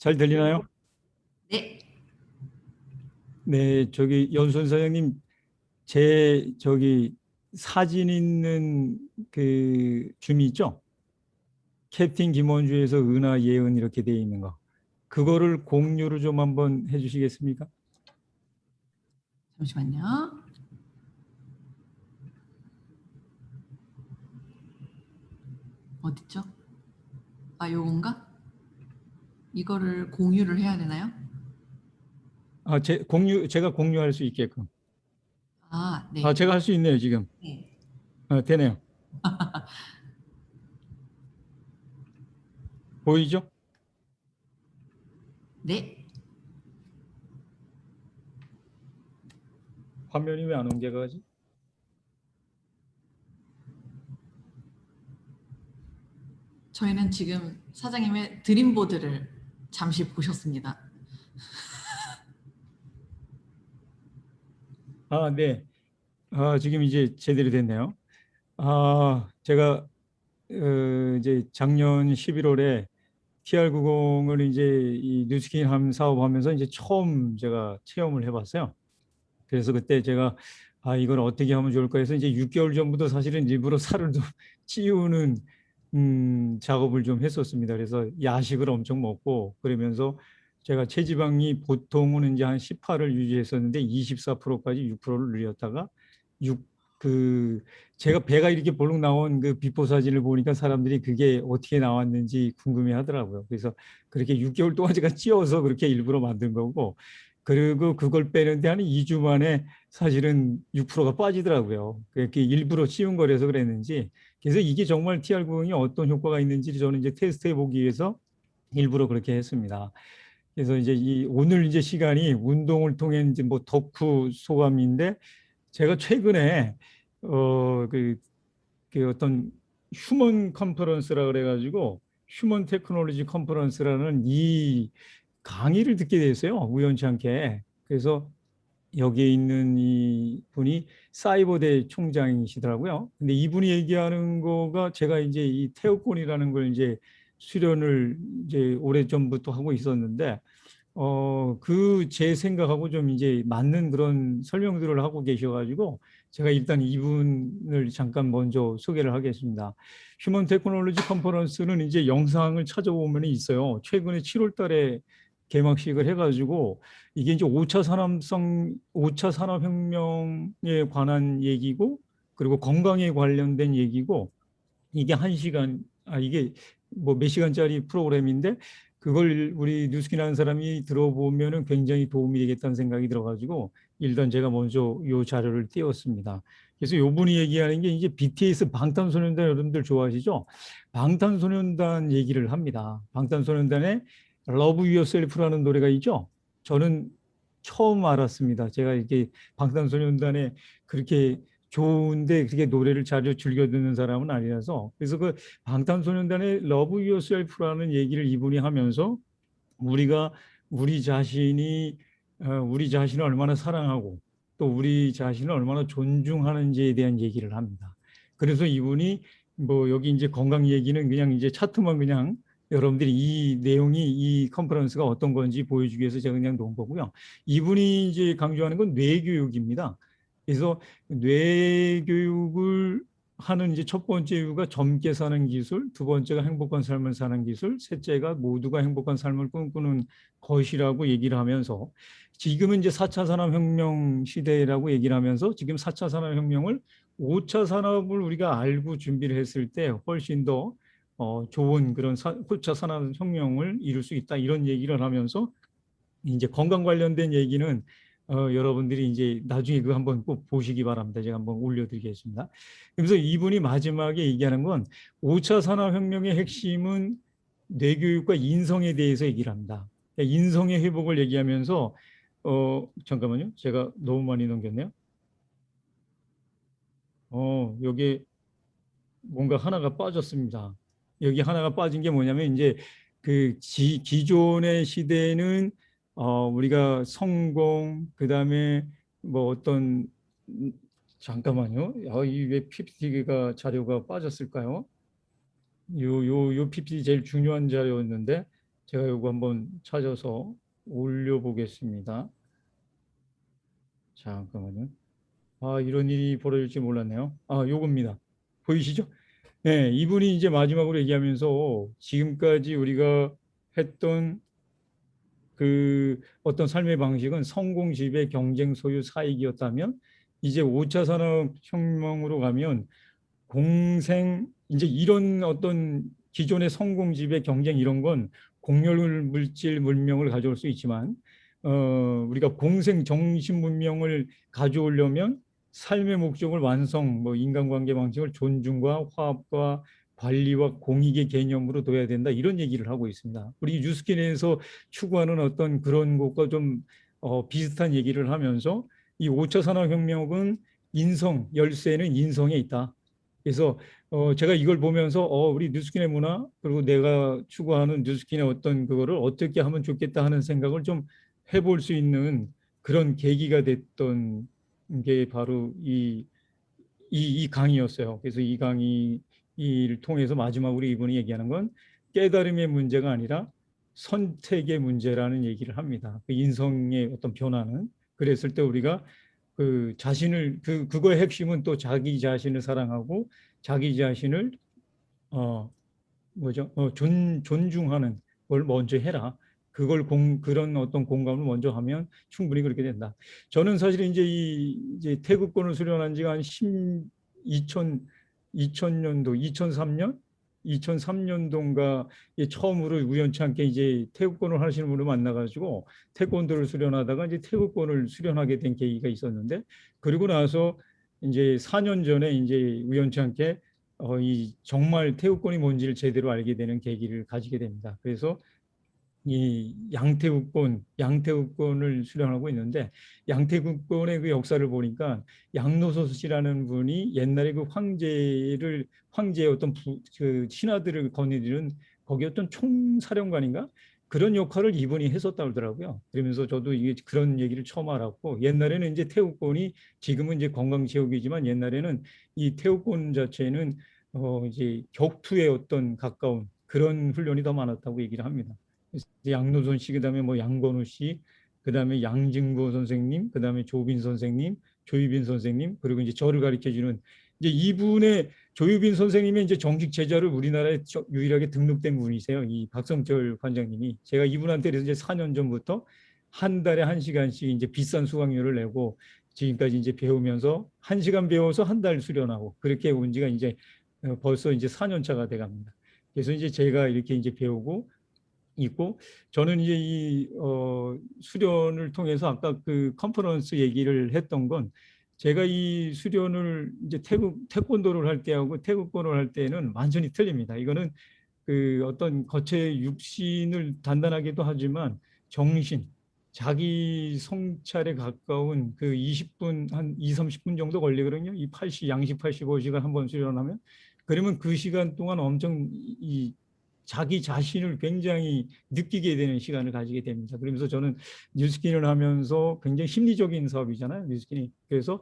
잘 들리나요? 네, 네, 저기 연순 사장님, 제 저기 사진 있는 그 줌이 있죠? 캡틴 김원주에서 은하 예은 이렇게 돼 있는 거. 그거를 공유를 좀 한번 해주시겠습니까? 잠시만요. 어딨죠? 아, 요건가? 이거를 공유를 해야 되나요? 아, 제가 공유할 수 있게끔. 아, 아, 네. 제가 할 수 있네요, 지금. 네. 아, 되네요. 보이죠? 네. 화면이 왜 안 옮겨가지? 저희는 지금 사장님의 드림보드를 잠시 보셨습니다. 아, 네. 아, 지금 이제 제대로 됐네요. 아, 제가 이제 작년 11월에 TR90을 이제 이 뉴스킨 함 사업하면서 이제 처음 제가 체험을 해봤어요. 그래서 그때 제가 이걸 어떻게 하면 좋을까 해서 이제 6개월 전부터 사실은 일부러 살을 좀 찌우는 작업을 좀 했었습니다. 그래서 야식을 엄청 먹고 그러면서 제가 체지방이 보통은 이제 한 18을 유지했었는데 24%까지 6%를 늘렸다가 6 그 제가 배가 이렇게 볼록 나온 그 비포 사진을 보니까 사람들이 그게 어떻게 나왔는지 궁금해 하더라고요. 그래서 그렇게 6개월 동안 제가 찌워서 그렇게 일부러 만든 거고 그리고 그걸 빼는데 한 2주 만에 사실은 6%가 빠지더라고요. 그렇게 일부러 씌운 거라서 그랬는지. 그래서 이게 정말 TR90이 어떤 효과가 있는지 저는 이제 테스트해 보기 위해서 일부러 그렇게 했습니다. 그래서 이제 이 오늘 이제 시간이 운동을 통해 이제 뭐 덕후 소감인데 제가 최근에 그 어떤 휴먼 컨퍼런스라 그래가지고 휴먼 테크놀로지 컨퍼런스라는 이 강의를 듣게 됐어요. 우연치 않게. 그래서 여기에 있는 이 분이 사이버대 총장이시더라고요. 근데 이분이 얘기하는 거가 제가 이제 이 태어권이라는 걸 이제 수련을 이제 오래전부터 하고 있었는데 그 제 생각하고 좀 이제 맞는 그런 설명들을 하고 계셔가지고 제가 일단 이분을 잠깐 먼저 소개를 하겠습니다. 휴먼 테크놀로지 컨퍼런스는 이제 영상을 찾아보면 있어요. 최근에 7월 달에 개막식을 해가지고 이게 이제 5차 산업혁명에 관한 얘기고 그리고 건강에 관련된 얘기고 이게 한 시간 이게 뭐 몇 시간짜리 프로그램인데 그걸 우리 뉴스킨 하는 사람이 들어보면은 굉장히 도움이 되겠다는 생각이 들어가지고 일단 제가 먼저 요 자료를 띄웠습니다. 그래서 요 분이 얘기하는 게 이제 BTS 방탄소년단 여러분들 좋아하시죠? 방탄소년단 얘기를 합니다. 방탄소년단의 Love Yourself라는 노래가 있죠? 저는 처음 알았습니다. 제가 이게 방탄소년단에 그렇게 좋은데 그렇게 노래를 자주 즐겨 듣는 사람은 아니라서 그래서 그 방탄소년단의 Love Yourself라는 얘기를 이분이 하면서 우리가 우리 자신이 우리 자신을 얼마나 사랑하고 또 우리 자신을 얼마나 존중하는지에 대한 얘기를 합니다. 그래서 이분이 뭐 여기 이제 건강 얘기는 그냥 이제 차트만 그냥 여러분들이 이 내용이 이 컨퍼런스가 어떤 건지 보여주기 위해서 제가 그냥 놓은 거고요. 이분이 이제 강조하는 건 뇌교육입니다. 그래서 뇌교육을 하는 이제 첫 번째 이유가 젊게 사는 기술, 두 번째가 행복한 삶을 사는 기술, 셋째가 모두가 행복한 삶을 꿈꾸는 것이라고 얘기를 하면서 지금은 이제 4차 산업혁명 시대라고 얘기를 하면서 지금 4차 산업혁명을 5차 산업을 우리가 알고 준비를 했을 때 훨씬 더 좋은 그런 5차 산업혁명을 이룰 수 있다 이런 얘기를 하면서 이제 건강 관련된 얘기는 여러분들이 이제 나중에 그 한번 꼭 보시기 바랍니다. 제가 한번 올려드리겠습니다. 그래서 이분이 마지막에 얘기하는 건 5차 산업혁명의 핵심은 뇌교육과 인성에 대해서 얘기를 합니다. 그러니까 인성의 회복을 얘기하면서 잠깐만요. 제가 너무 많이 넘겼네요. 여기 뭔가 하나가 빠졌습니다. 여기 하나가 빠진 게 뭐냐면 이제 그 기존의 시대는 우리가 성공 그다음에 뭐 어떤 음, 잠깐만요. 이왜 PPT가 자료가 빠졌을까요? 요 PPT 제일 중요한 자료였는데 제가 이거 한번 찾아서 올려보겠습니다. 잠깐만요. 아, 이런 일이 벌어질지 몰랐네요. 아, 요겁니다. 보이시죠? 네, 이분이 이제 마지막으로 얘기하면서 지금까지 우리가 했던 그 어떤 삶의 방식은 성공, 지배, 경쟁, 소유, 사익이었다면 이제 5차 산업혁명으로 가면 공생 이제 이런 어떤 기존의 성공, 지배, 경쟁 이런 건 공열 물질 문명을 가져올 수 있지만 우리가 공생 정신 문명을 가져오려면 삶의 목적을 완성, 뭐 인간관계 방식을 존중과 화합과 관리와 공익의 개념으로 둬야 된다 이런 얘기를 하고 있습니다. 우리 뉴스킨에서 추구하는 어떤 그런 것과 좀 비슷한 얘기를 하면서 이 5차 산업혁명은 인성, 열쇠는 인성에 있다. 그래서 제가 이걸 보면서 우리 뉴스킨의 문화 그리고 내가 추구하는 뉴스킨의 어떤 그거를 어떻게 하면 좋겠다 하는 생각을 좀 해볼 수 있는 그런 계기가 됐던 게 바로 이 강의였어요. 그래서 이 강의를 통해서 마지막으로 이분이 얘기하는 건 깨달음의 문제가 아니라 선택의 문제라는 얘기를 합니다. 그 인성의 어떤 변화는 그랬을 때 우리가 그 자신을 그거의 핵심은 또 자기 자신을 사랑하고 자기 자신을 어 뭐죠? 존중하는 걸 먼저 해라. 그런 어떤 공감을 먼저 하면 충분히 그렇게 된다. 저는 사실 이제 이제 태극권을 수련한 지가 한 2000년도, 2003년, 2003년도인가 처음으로 우연치 않게 이제 태극권을 하시는 분을 만나가지고 태권도를 수련하다가 이제 태극권을 수련하게 된 계기가 있었는데 그리고 나서 이제 4년 전에 이제 우연치 않게 이 정말 태극권이 뭔지를 제대로 알게 되는 계기를 가지게 됩니다. 그래서 이 양태국권을 수련하고 있는데 양태국권의 그 역사를 보니까 양노소스 씨라는 분이 옛날에 그 황제의 어떤 그 신하들을 거느리는 거기 어떤 총사령관인가 그런 역할을 이분이 했었다고 하더라고요. 그러면서 저도 이게 그런 얘기를 처음 알았고 옛날에는 이제 태국권이 지금은 이제 관광지역이지만 옛날에는 이 태국권 자체는 이제 격투에 어떤 가까운 그런 훈련이 더 많았다고 얘기를 합니다. 양노선 씨, 그다음에 뭐 양건우 씨, 그다음에 양진구 선생님, 그다음에 조빈 선생님, 조유빈 선생님, 그리고 이제 저를 가르쳐 주는 이제 이분의 조유빈 선생님의 이제 정식 제자를 우리나라에 유일하게 등록된 분이세요. 이 박성철 관장님이 제가 이분한테 그래서 이제 4년 전부터 한 달에 1시간씩 이제 비싼 수강료를 내고 지금까지 이제 배우면서 1시간 배워서 한 달 수련하고 그렇게 온 지가 이제 벌써 이제 4년 차가 돼 갑니다. 그래서 이제 제가 이렇게 이제 배우고 있고 저는 이제 이 수련을 통해서 아까 그 컨퍼런스 얘기를 했던 건 제가 이 수련을 이제 태권도를 할 때하고 태국권을 할 때는 완전히 틀립니다. 이거는 그 어떤 거체 육신을 단단하게도 하지만 정신, 자기 성찰에 가까운 그 20분 한 2, 30분 정도 걸리거든요. 이 80, 양식 85시간 한번 수련하면 그러면 그 시간 동안 엄청 이 자기 자신을 굉장히 느끼게 되는 시간을 가지게 됩니다. 그러면서 저는 뉴스킨을 하면서 굉장히 심리적인 사업이잖아요. 뉴스킨이. 그래서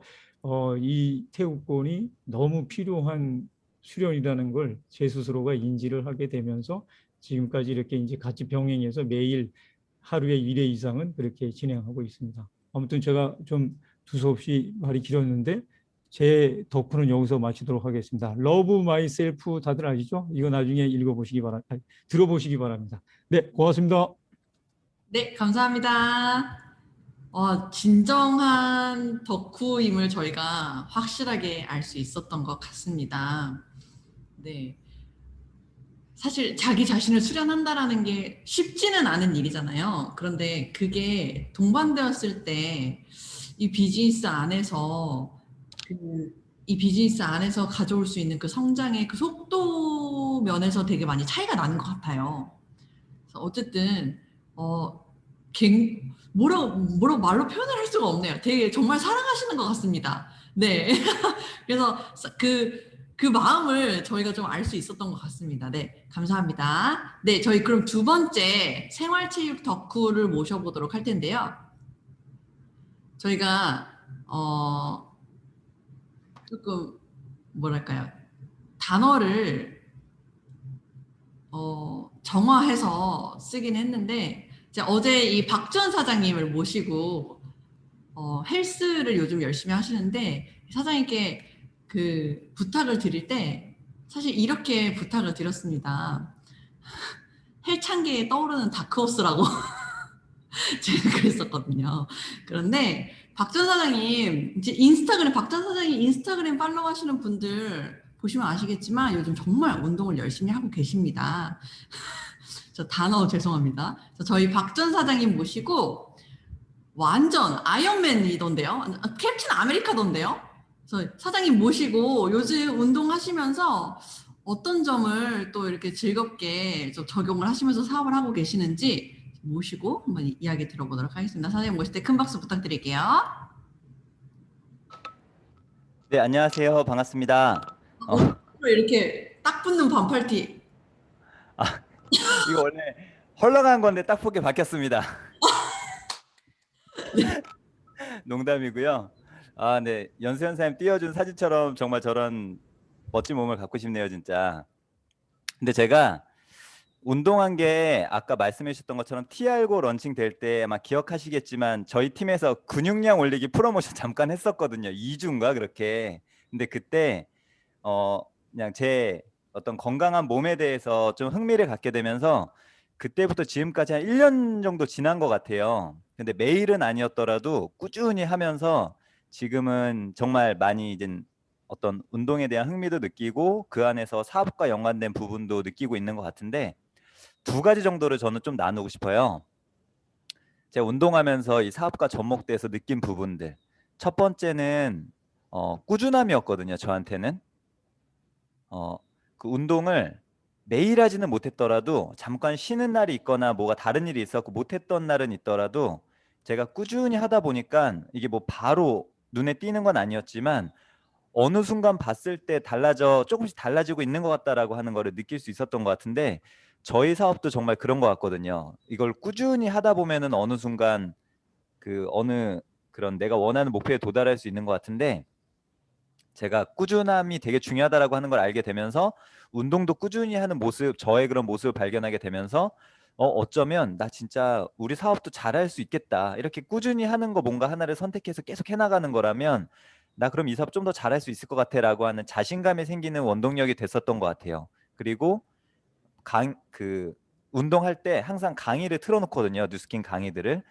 이 태국권이 너무 필요한 수련이라는 걸 제 스스로가 인지를 하게 되면서 지금까지 이렇게 이제 같이 병행해서 매일 하루에 1회 이상은 그렇게 진행하고 있습니다. 아무튼 제가 좀 두서없이 말이 길었는데 제 덕후는 여기서 마치도록 하겠습니다. 러브 마이셀프 다들 아시죠? 이거 나중에 읽어보시기 바랍니다. 들어보시기 바랍니다. 네, 고맙습니다. 네, 감사합니다. 진정한 덕후임을 저희가 확실하게 알 수 있었던 것 같습니다. 네. 사실 자기 자신을 수련한다라는 게 쉽지는 않은 일이잖아요. 그런데 그게 동반되었을 때 이 비즈니스 안에서 이 비즈니스 안에서 가져올 수 있는 그 성장의 그 속도 면에서 되게 많이 차이가 나는 것 같아요. 그래서 어쨌든 어, 뭐라고 말로 표현을 할 수가 없네요. 되게 정말 사랑하시는 것 같습니다. 네. 그래서 그 마음을 저희가 좀 알 수 있었던 것 같습니다. 네. 감사합니다. 네. 저희 그럼 두 번째 생활체육 덕후를 모셔보도록 할 텐데요. 저희가, 조금, 뭐랄까요. 단어를 정화해서 쓰긴 했는데 이제 어제 이 박주원 사장님을 모시고 헬스를 요즘 열심히 하시는데 사장님께 그 부탁을 드릴 때 사실 이렇게 부탁을 드렸습니다. 헬창계에 떠오르는 다크호스라고 제가 그랬었거든요. 그런데 박전 사장님 이제 박전 사장님 인스타그램 팔로우 하시는 분들 보시면 아시겠지만 요즘 정말 운동을 열심히 하고 계십니다. 저 단어 죄송합니다. 저희 박전 사장님 모시고 완전 아이언맨이던데요. 캡틴 아메리카던데요. 그래서 사장님 모시고 요즘 운동하시면서 어떤 점을 또 이렇게 즐겁게 좀 적용을 하시면서 사업을 하고 계시는지 모시고 한번 이야기 들어보도록 하겠습니다. 사장님 모실 때 큰 박수 부탁드릴게요. 네, 안녕하세요. 반갑습니다. 이렇게 딱 붙는 반팔티. 아, 이거 원래 헐렁한 건데 딱 보게 바뀌었습니다. 농담이고요. 아, 네. 연수연 사님 띄워준 사진처럼 정말 저런 멋진 몸을 갖고 싶네요, 진짜. 근데 제가 운동한 게 아까 말씀해 주셨던 것처럼 TR고 런칭 될 때 아마 기억하시겠지만 저희 팀에서 근육량 올리기 프로모션 잠깐 했었거든요. 2주인가 그렇게. 근데 그때 그냥 제 어떤 건강한 몸에 대해서 좀 흥미를 갖게 되면서 그때부터 지금까지 한 1년 정도 지난 것 같아요. 근데 매일은 아니었더라도 꾸준히 하면서 지금은 정말 많이 이제 어떤 운동에 대한 흥미도 느끼고 그 안에서 사업과 연관된 부분도 느끼고 있는 것 같은데 두 가지 정도를 저는 좀 나누고 싶어요. 제가 운동하면서 이 사업과 접목돼서 느낀 부분들. 첫 번째는 꾸준함이었거든요. 저한테는. 그 운동을 매일 하지는 못했더라도 잠깐 쉬는 날이 있거나 뭐가 다른 일이 있었고 못했던 날은 있더라도 제가 꾸준히 하다 보니까 이게 뭐 바로 눈에 띄는 건 아니었지만 어느 순간 봤을 때 조금씩 달라지고 있는 것 같다라고 하는 거를 느낄 수 있었던 것 같은데 저희 사업도 정말 그런 것 같거든요. 이걸 꾸준히 하다 보면은 어느 순간 어느 그런 내가 원하는 목표에 도달할 수 있는 것 같은데 제가 꾸준함이 되게 중요하다라고 하는 걸 알게 되면서 운동도 꾸준히 하는 모습, 저의 그런 모습을 발견하게 되면서 어쩌면 나 진짜 우리 사업도 잘할 수 있겠다. 이렇게 꾸준히 하는 거 뭔가 하나를 선택해서 계속 해나가는 거라면 나 그럼 이 사업 좀 더 잘할 수 있을 것 같아라고 하는 자신감이 생기는 원동력이 됐었던 것 같아요. 그리고 운동할 때 항상 강의를 틀어놓거든요. 뉴스킨 강의들을.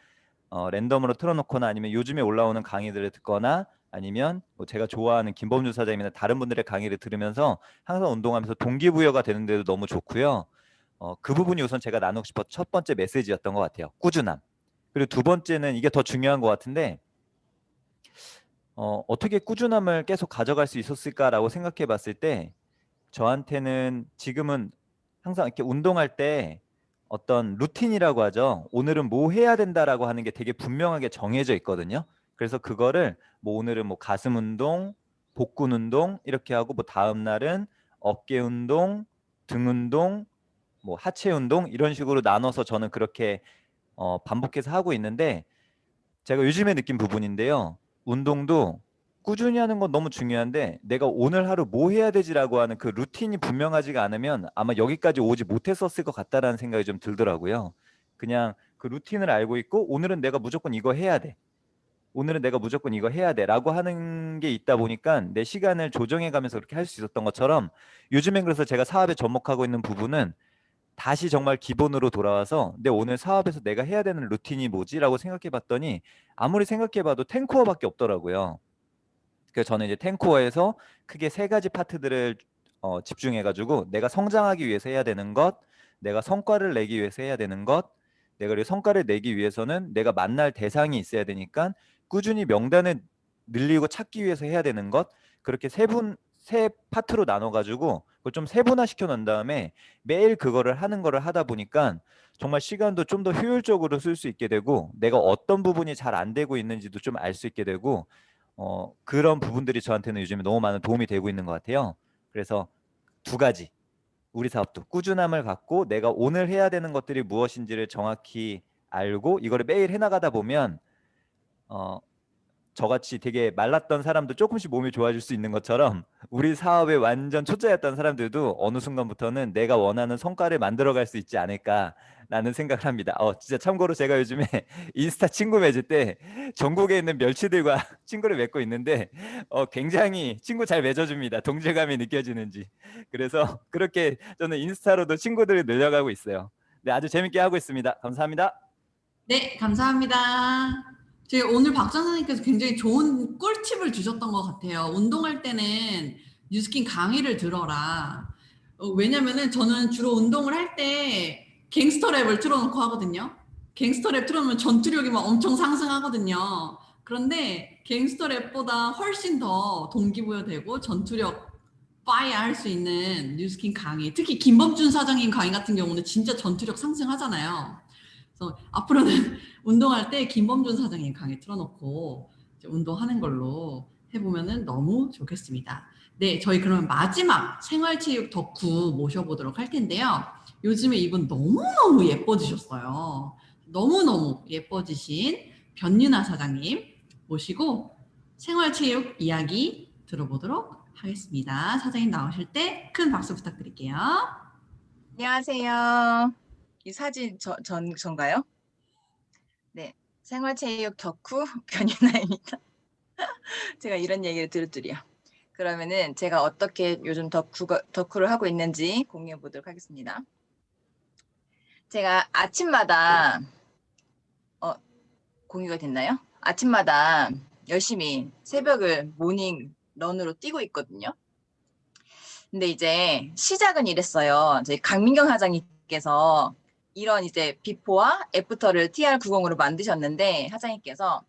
랜덤으로 틀어놓거나 아니면 요즘에 올라오는 강의들을 듣거나 아니면 뭐 제가 좋아하는 김범준 사장님이나 다른 분들의 강의를 들으면서 항상 운동하면서 동기부여가 되는데도 너무 좋고요. 그 부분이 우선 제가 나누고 싶었던 첫 번째 메시지였던 것 같아요. 꾸준함. 그리고 두 번째는 이게 더 중요한 것 같은데 어떻게 꾸준함을 계속 가져갈 수 있었을까라고 생각해 봤을 때 저한테는 지금은 항상 이렇게 운동할 때 어떤 루틴이라고 하죠. 오늘은 뭐 해야 된다라고 하는 게 되게 분명하게 정해져 있거든요. 그래서 그거를 뭐 오늘은 뭐 가슴 운동, 복근 운동 이렇게 하고 뭐 다음 날은 어깨 운동, 등 운동, 뭐 하체 운동 이런 식으로 나눠서 저는 그렇게 반복해서 하고 있는데 제가 요즘에 느낀 부분인데요. 운동도 꾸준히 하는 건 너무 중요한데 내가 오늘 하루 뭐 해야 되지라고 하는 그 루틴이 분명하지가 않으면 아마 여기까지 오지 못했었을 것 같다라는 생각이 좀 들더라고요. 그냥 그 루틴을 알고 있고 오늘은 내가 무조건 이거 해야 돼. 오늘은 내가 무조건 이거 해야 돼 라고 하는 게 있다 보니까 내 시간을 조정해 가면서 그렇게 할 수 있었던 것처럼 요즘엔 그래서 제가 사업에 접목하고 있는 부분은 다시 정말 기본으로 돌아와서 내 오늘 사업에서 내가 해야 되는 루틴이 뭐지라고 생각해 봤더니 아무리 생각해 봐도 10코어밖에 없더라고요. 그래서 저는 이제 10코어에서 크게 세 가지 파트들을 집중해 가지고 내가 성장하기 위해서 해야 되는 것, 내가 성과를 내기 위해서 해야 되는 것, 내가 그 성과를 내기 위해서는 내가 만날 대상이 있어야 되니까 꾸준히 명단을 늘리고 찾기 위해서 해야 되는 것, 그렇게 세 파트로 나눠 가지고 그걸 좀 세분화 시켜 놓은 다음에 매일 그거를 하는 거를 하다 보니까 정말 시간도 좀 더 효율적으로 쓸 수 있게 되고 내가 어떤 부분이 잘 안 되고 있는지도 좀 알 수 있게 되고 그런 부분들이 저한테는 요즘에 너무 많은 도움이 되고 있는 것 같아요. 그래서 두 가지 우리 사업도 꾸준함을 갖고 내가 오늘 해야 되는 것들이 무엇인지를 정확히 알고 이거를 매일 해나가다 보면 어, 저같이 되게 말랐던 사람도 조금씩 몸이 좋아질 수 있는 것처럼 우리 사업에 완전 초짜였던 사람들도 어느 순간부터는 내가 원하는 성과를 만들어갈 수 있지 않을까라는 생각을 합니다. 진짜 참고로 제가 요즘에 인스타 친구 맺을 때 전국에 있는 멸치들과 친구를 맺고 있는데 굉장히 친구 잘 맺어줍니다. 동질감이 느껴지는지. 그래서 그렇게 저는 인스타로도 친구들을 늘려가고 있어요. 네, 아주 재밌게 하고 있습니다. 감사합니다. 네, 감사합니다. 제가 오늘 박전 선생님께서 굉장히 좋은 꿀팁을 주셨던 것 같아요. 운동할 때는 뉴스킨 강의를 들어라. 왜냐면은 저는 주로 운동을 할 때 갱스터 랩을 틀어놓고 하거든요. 갱스터 랩 틀어놓으면 전투력이 막 엄청 상승하거든요. 그런데 갱스터 랩보다 훨씬 더 동기부여되고 전투력 파이어 할 수 있는 뉴스킨 강의, 특히 김범준 사장님 강의 같은 경우는 진짜 전투력 상승하잖아요. 그래서 앞으로는 운동할 때 김범준 사장님 강의 틀어놓고 이제 운동하는 걸로 해보면은 너무 좋겠습니다. 네, 저희 그러면 마지막 생활체육 덕후 모셔보도록 할 텐데요. 요즘에 이분 너무너무 예뻐지셨어요. 너무너무 예뻐지신 변유나 사장님 모시고 생활체육 이야기 들어보도록 하겠습니다. 사장님 나오실 때 큰 박수 부탁드릴게요. 안녕하세요. 이 사진 전가요? 네, 생활체육 덕후 변윤아입니다. 제가 이런 얘기를 들을 줄이야. 그러면은 제가 어떻게 요즘 덕후를 하고 있는지 공유해 보도록 하겠습니다. 제가 아침마다 공유가 됐나요? 아침마다 열심히 새벽을 모닝 런으로 뛰고 있거든요. 근데 이제 시작은 이랬어요. 저희 강민경 사장님께서 이런 이제 비포와 애프터를 TR90으로 만드셨는데 사장님께서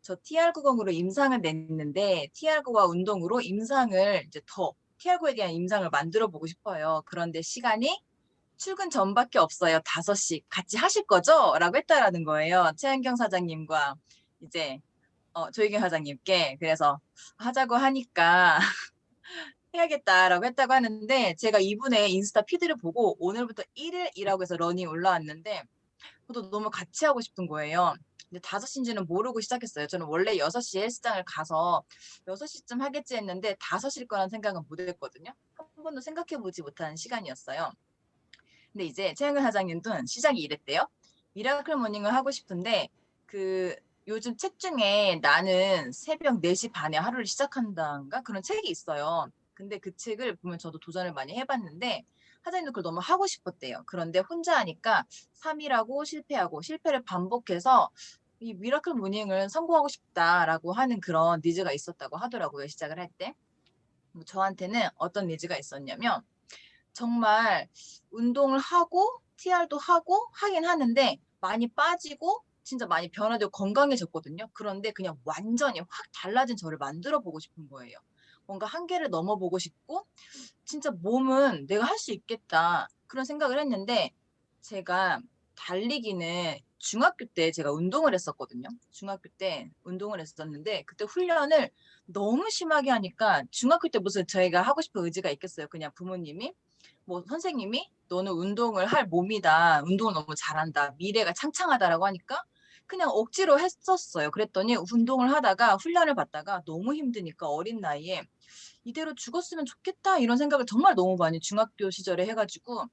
저 TR90으로 임상을 냈는데 TR9와 운동으로 임상을 이제 더 TR9에 대한 임상을 만들어 보고 싶어요. 그런데 시간이 출근 전밖에 없어요. 5시 같이 하실 거죠? 라고 했다라는 거예요. 최한경 사장님과 이제 조희경 사장님께. 그래서 하자고 하니까 해야겠다라고 했다고 하는데 제가 이분의 인스타 피드를 보고 오늘부터 1일이라고 해서 러닝 올라왔는데 저도 너무 같이 하고 싶은 거예요. 근데 5시인지는 모르고 시작했어요. 저는 원래 6시에 헬스장을 가서 6시쯤 하겠지 했는데 5시일 거란 생각은 못 했거든요. 한 번도 생각해보지 못한 시간이었어요. 근데 이제 최영근 사장님도 시작이 이랬대요. 미라클 모닝을 하고 싶은데 요즘 책 중에 나는 새벽 4시 반에 하루를 시작한다인가 그런 책이 있어요. 근데 그 책을 보면 저도 도전을 많이 해봤는데 사장님도 그걸 너무 하고 싶었대요. 그런데 혼자 하니까 3일하고 실패하고 실패를 반복해서 이 미라클 모닝을 성공하고 싶다라고 하는 그런 니즈가 있었다고 하더라고요. 시작을 할 때. 저한테는 어떤 니즈가 있었냐면 정말 운동을 하고 TR도 하고 하긴 하는데 많이 빠지고 진짜 많이 변화되고 건강해졌거든요. 그런데 그냥 완전히 확 달라진 저를 만들어 보고 싶은 거예요. 뭔가 한계를 넘어보고 싶고 진짜 몸은 내가 할 수 있겠다 그런 생각을 했는데 제가 달리기는 중학교 때 제가 운동을 했었거든요. 중학교 때 운동을 했었는데 그때 훈련을 너무 심하게 하니까 중학교 때 무슨 저희가 하고 싶은 의지가 있겠어요. 그냥 부모님이 뭐 선생님이 너는 운동을 할 몸이다. 운동을 너무 잘한다. 미래가 창창하다라고 하니까 그냥 억지로 했었어요. 그랬더니 운동을 하다가 훈련을 받다가 너무 힘드니까 어린 나이에 이대로 죽었으면 좋겠다 이런 생각을 정말 너무 많이 중학교 시절에 해가지고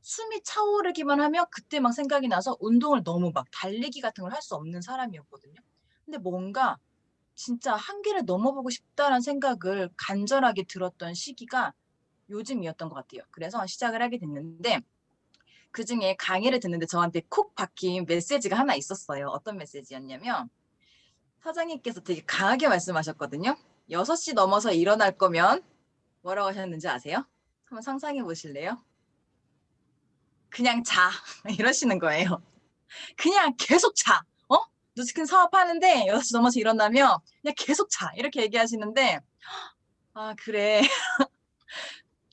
숨이 차오르기만 하면 그때 막 생각이 나서 운동을 너무 막 달리기 같은 걸 할 수 없는 사람이었거든요. 근데 뭔가 진짜 한계를 넘어보고 싶다라는 생각을 간절하게 들었던 시기가 요즘이었던 것 같아요. 그래서 시작을 하게 됐는데 그중에 강의를 듣는데 저한테 콕 박힌 메시지가 하나 있었어요. 어떤 메시지였냐면 사장님께서 되게 강하게 말씀하셨거든요. 6시 넘어서 일어날 거면 뭐라고 하셨는지 아세요? 한번 상상해 보실래요? 그냥 자 이러시는 거예요. 그냥 계속 자. 누스킨 사업하는데 6시 넘어서 일어나면 그냥 계속 자. 이렇게 얘기하시는데 아 그래.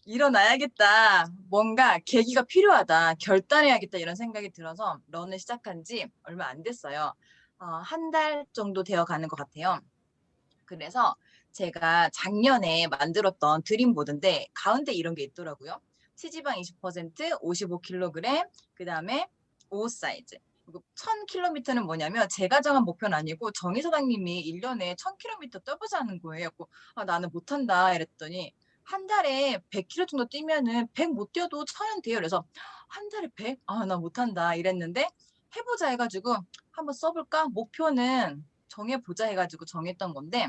일어나야겠다. 뭔가 계기가 필요하다. 결단해야겠다. 이런 생각이 들어서 런을 시작한 지 얼마 안 됐어요. 한 달 정도 되어 가는 것 같아요. 그래서 제가 작년에 만들었던 드림보드인데 가운데 이런 게 있더라고요. 체지방 20%, 55kg, 그 다음에 옷 사이즈. 1000km는 뭐냐면 제가 정한 목표는 아니고 정희 사장님이 1년에 1000km 떠보자는 거예요. 그래서 나는 못한다 이랬더니 한 달에 100km 정도 뛰면은 100 못 뛰어도 1000은 돼요. 그래서 한 달에 100? 나 못한다 이랬는데 해보자 해가지고 한번 써볼까? 목표는 정해보자 해가지고 정했던 건데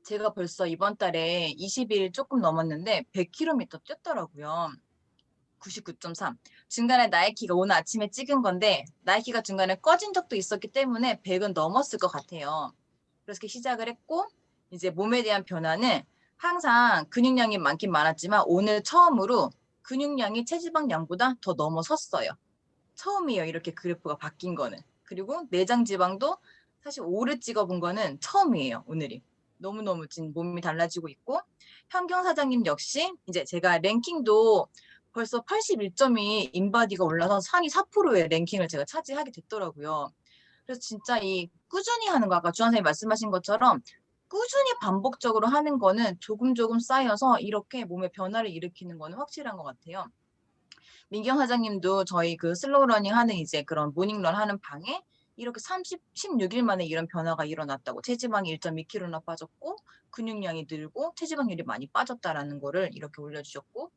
제가 벌써 이번 달에 20일 조금 넘었는데 100km 뛰었더라고요. 99.3. 중간에 나이키가 오늘 아침에 찍은 건데 나이키가 중간에 꺼진 적도 있었기 때문에 100은 넘었을 것 같아요. 그래서 시작을 했고 이제 몸에 대한 변화는 항상 근육량이 많긴 많았지만 오늘 처음으로 근육량이 체지방량보다 더 넘어섰어요. 처음이에요. 이렇게 그래프가 바뀐 거는. 그리고 내장 지방도 사실 오래 찍어본 거는 처음이에요. 오늘이. 너무너무 몸이 달라지고 있고 현경 사장님 역시 이제 제가 랭킹도 벌써 81점이 인바디가 올라서 상위 4%의 랭킹을 제가 차지하게 됐더라고요. 그래서 진짜 이 꾸준히 하는 거 아까 주한 선생님 말씀하신 것처럼 꾸준히 반복적으로 하는 거는 조금 쌓여서 이렇게 몸에 변화를 일으키는 거는 확실한 것 같아요. 민경 사장님도 저희 그 슬로우 러닝 하는 이제 그런 모닝런 하는 방에 이렇게 16일 만에 이런 변화가 일어났다고 체지방이 1.2kg나 빠졌고 근육량이 늘고 체지방률이 많이 빠졌다라는 거를 이렇게 올려주셨고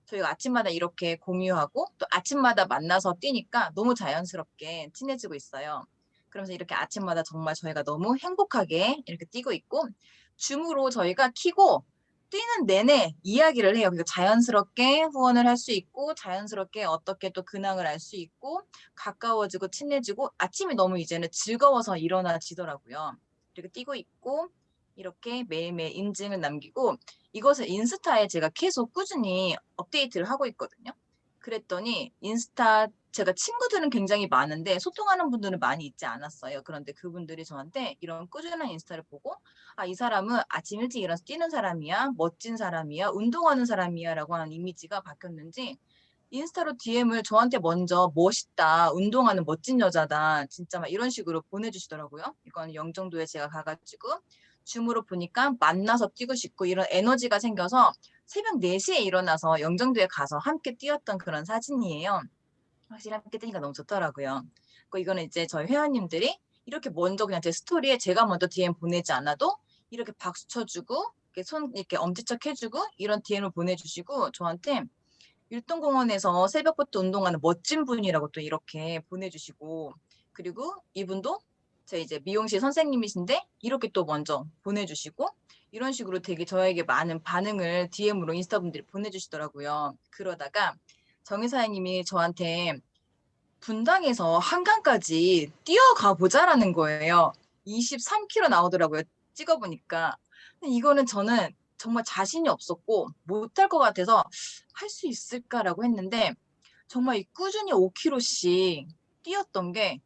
저희가 아침마다 이렇게 공유하고 또 아침마다 만나서 뛰니까 너무 자연스럽게 친해지고 있어요. 그러면서 이렇게 아침마다 정말 저희가 너무 행복하게 이렇게 뛰고 있고 줌으로 저희가 키고 뛰는 내내 이야기를 해요. 그러니까 자연스럽게 후원을 할 수 있고 자연스럽게 어떻게 또 근황을 알 수 있고 가까워지고 친해지고 아침이 너무 이제는 즐거워서 일어나지더라고요. 이렇게 뛰고 있고 이렇게 매일매일 인증을 남기고 이것을 인스타에 제가 계속 꾸준히 업데이트를 하고 있거든요. 그랬더니 인스타 제가 친구들은 굉장히 많은데 소통하는 분들은 많이 있지 않았어요. 그런데 그분들이 저한테 이런 꾸준한 인스타를 보고 이 사람은 아침 일찍 일어나서 뛰는 사람이야, 멋진 사람이야, 운동하는 사람이야 라고 하는 이미지가 바뀌었는지 인스타로 DM을 저한테 먼저 멋있다, 운동하는 멋진 여자다 진짜 막 이런 식으로 보내주시더라고요. 이건 영종도에 제가 가가지고 줌으로 보니까 만나서 뛰고 싶고 이런 에너지가 생겨서 새벽 4시에 일어나서 영종도에 가서 함께 뛰었던 그런 사진이에요. 확실히 함께 뛰니까 너무 좋더라고요. 이거는 이제 저희 회원님들이 이렇게 먼저 그냥 제 스토리에 제가 먼저 DM 보내지 않아도 이렇게 박수 쳐주고 이렇게 손 이렇게 엄지척 해주고 이런 DM을 보내주시고 저한테 율동공원에서 새벽부터 운동하는 멋진 분이라고 또 이렇게 보내주시고 그리고 이분도 제 이제 미용실 선생님이신데 이렇게 또 먼저 보내주시고 이런 식으로 되게 저에게 많은 반응을 DM으로 인스타 분들이 보내주시더라고요. 그러다가 정희 사장님이 저한테 분당에서 한강까지 뛰어가 보자라는 거예요. 23km 나오더라고요. 찍어보니까. 이거는 저는 정말 자신이 없었고 못할 것 같아서 할 수 있을까라고 했는데 정말 꾸준히 5km씩 뛰었던 게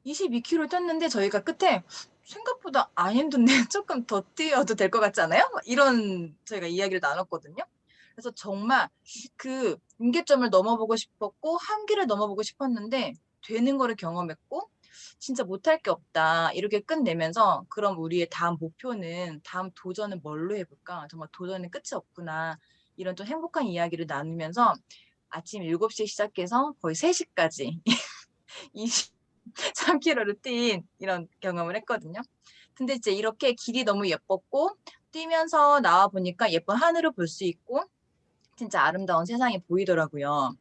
22km 뛰었는데 저희가 끝에 생각보다 안 힘든데 조금 더 뛰어도 될 것 같지 않아요? 이런 저희가 이야기를 나눴거든요. 그래서 정말 그 임계점을 넘어보고 싶었고 한계를 넘어보고 싶었는데 되는 거를 경험했고 진짜 못할 게 없다 이렇게 끝내면서 그럼 우리의 다음 목표는 다음 도전은 뭘로 해볼까 정말 도전은 끝이 없구나 이런 좀 행복한 이야기를 나누면서 아침 7시에 시작해서 거의 3시까지 23km를 뛴 이런 경험을 했거든요. 근데 이제 이렇게 길이 너무 예뻤고 뛰면서 나와 보니까 예쁜 하늘을 볼 수 있고 진짜 아름다운 세상이 보이더라고요.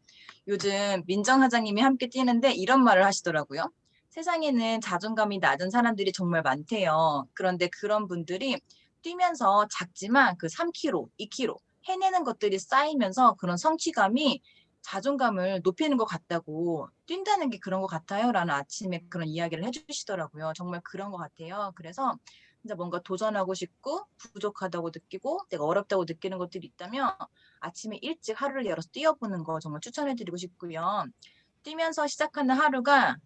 요즘 민정 사장님이 함께 뛰는데 이런 말을 하시더라고요. 세상에는 자존감이 낮은 사람들이 정말 많대요. 그런데 그런 분들이 뛰면서 작지만 그 3km, 2km 해내는 것들이 쌓이면서 그런 성취감이 자존감을 높이는 것 같다고 뛴다는 게 그런 것 같아요 라는 아침에 그런 이야기를 해주시더라고요. 정말 그런 것 같아요. 그래서 진짜 뭔가 도전하고 싶고 부족하다고 느끼고 내가 어렵다고 느끼는 것들이 있다면 아침에 일찍 하루를 열어서 뛰어보는 거 정말 추천해드리고 싶고요. 뛰면서 시작하는 하루가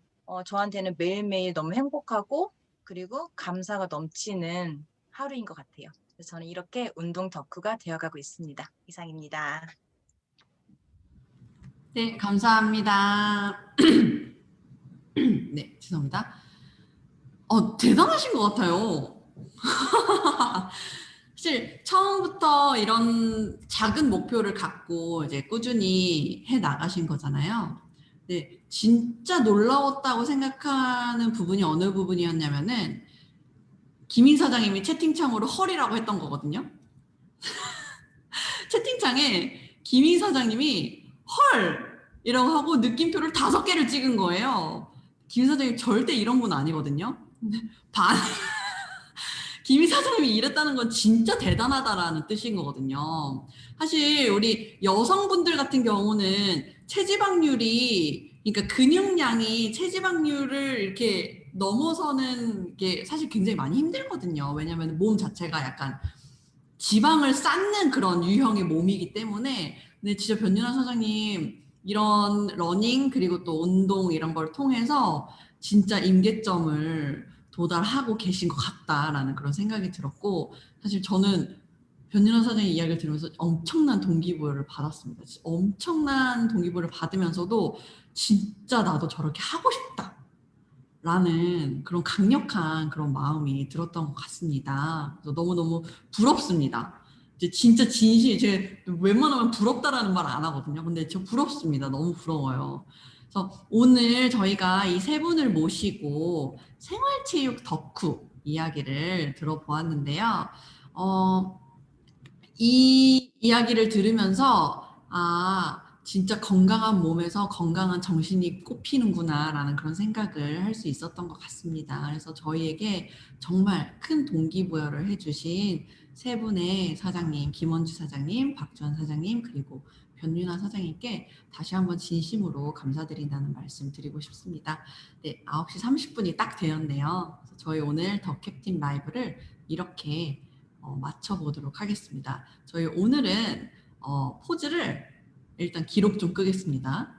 저한테는 매일매일 너무 행복하고 그리고 감사가 넘치는 하루인 것 같아요. 그래서 저는 이렇게 운동 덕후가 되어가고 있습니다. 이상입니다. 네, 감사합니다. 네, 죄송합니다. 대단하신 것 같아요. 사실 처음부터 이런 작은 목표를 갖고 이제 꾸준히 해 나가신 거잖아요. 네, 진짜 놀라웠다고 생각하는 부분이 어느 부분이었냐면은 김인 사장님이 채팅창으로 헐이라고 했던 거거든요. 채팅창에 김인 사장님이 헐! 이라고 하고 느낌표를 5개를 찍은 거예요. 김인 사장님 절대 이런 분 아니거든요. 근데 김인 사장님이 이랬다는 건 진짜 대단하다라는 뜻인 거거든요. 사실 우리 여성분들 같은 경우는 체지방률이, 그러니까 근육량이 체지방률을 이렇게 넘어서는 게 사실 굉장히 많이 힘들거든요. 왜냐하면 몸 자체가 약간 지방을 쌓는 그런 유형의 몸이기 때문에. 근데 진짜 변윤아 사장님 이런 러닝 그리고 또 운동 이런 걸 통해서 진짜 임계점을 도달하고 계신 것 같다라는 그런 생각이 들었고, 사실 저는 변윤아 사장님 이야기를 들으면서 엄청난 동기부여를 받았습니다. 진짜 엄청난 동기부여를 받으면서도 진짜 나도 저렇게 하고 싶다 라는 그런 강력한 그런 마음이 들었던 것 같습니다. 그래서 너무너무 부럽습니다. 이제 진짜 진심, 제가 웬만하면 부럽다라는 말 안 하거든요. 근데 저 부럽습니다. 너무 부러워요. 그래서 오늘 저희가 이 세 분을 모시고 생활체육 덕후 이야기를 들어보았는데요. 이 이야기를 들으면서 진짜 건강한 몸에서 건강한 정신이 꽃피는구나라는 그런 생각을 할 수 있었던 것 같습니다. 그래서 저희에게 정말 큰 동기부여를 해주신 세 분의 사장님, 김원주 사장님, 박주환 사장님, 그리고 변윤아 사장님께 다시 한번 진심으로 감사드린다는 말씀 드리고 싶습니다. 네, 9시 30분이 딱 되었네요. 그래서 저희 오늘 더 캡틴 라이브를 이렇게 맞춰보도록 하겠습니다. 저희 오늘은 포즈를 일단 기록 좀 끄겠습니다.